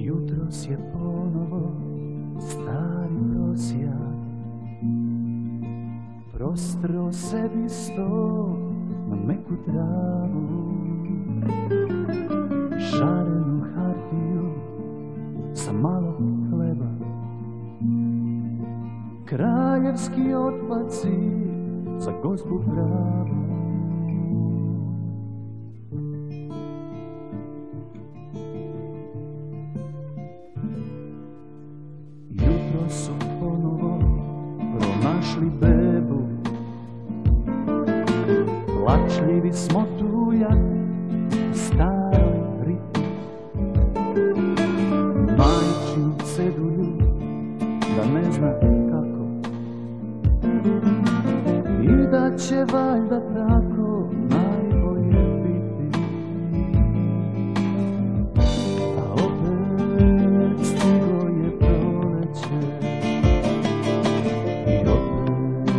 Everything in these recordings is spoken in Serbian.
Jutros je ponovo stari prosjak prostro sebi sto na meku travu, šarenu hartiju sa malo hleba, kraljevski otpaci za gospu pravu. Jutro su ponovo pronašli bebu, plačljivi smo tujak u staroj riti, majčinu cedulju da ne zna kako, i da će valjda tako najbolje biti. A opet stiglo je proleće i opet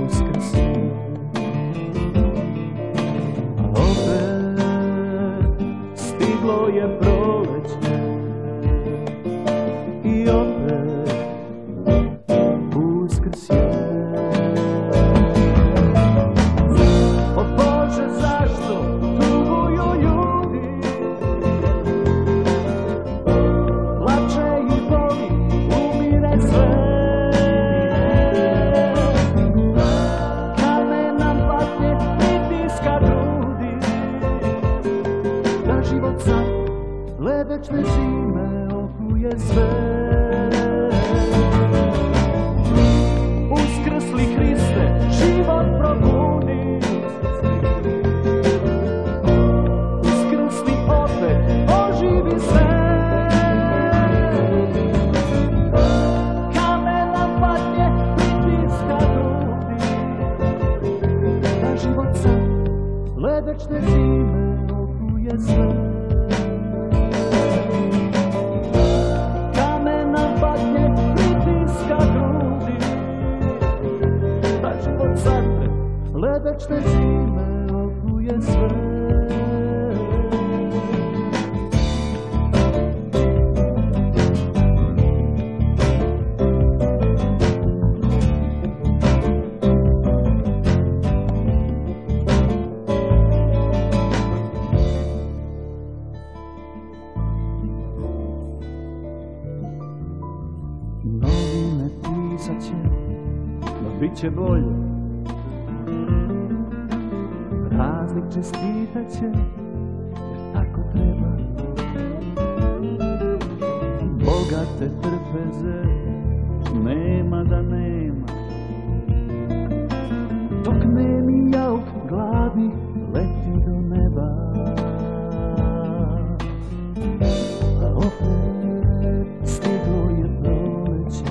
Uskrs je. A opet stiglo je proleće i opet Uskrs je. O Bože, zašto tuguju ljudi? Plače i boli, umire sve. Kamen nam patnje, pritiska grudi, da život sad ledečne zime okuje sve. Uskrsli Hriste, život probudi, uskrsli opet, oživi sve. Kamen nam patnje, pritiska grudi, da život sad ledečne zime okuje sve. Kamen nam patnje, pritiska grudi, da život sad ledečne zime okuje sve. Novine pisat će da bit će bolje, praznik čestitat će jer tako treba. Bogate trpeze nema da nema, dok nemi jauk gladnih leti do neba. A opet stiglo je proleće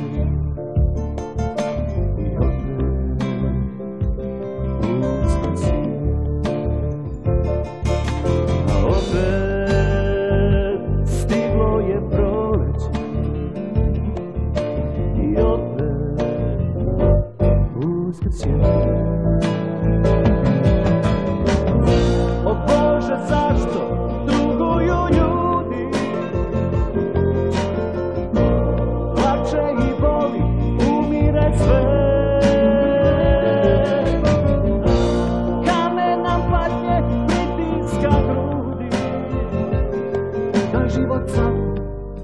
i opet Uskrs je. A opet stiglo je proleće i opet Uskrs je. O Bože, zašto tuguju ljudi? Plače i boli, umire sve. Kamen nam patnje, pritiska grudi, da život sad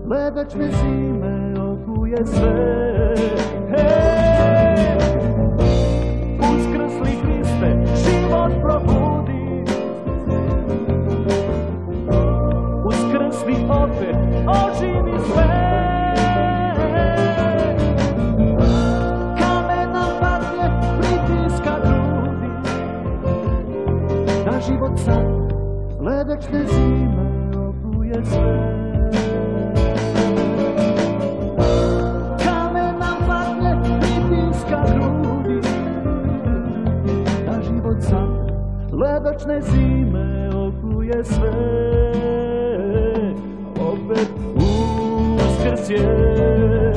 ledečne zime okuje sve. Hej! Uskrsli Hriste, život probudi, uskrsli opet, oživi sve. Kamen nam patnje, pritiska grudi, da život sad ledečne zime okuje sve. Kamen nam patnje, pritiska grudi, da život sad ledečne zime okuje sve. Opet Uskrs je.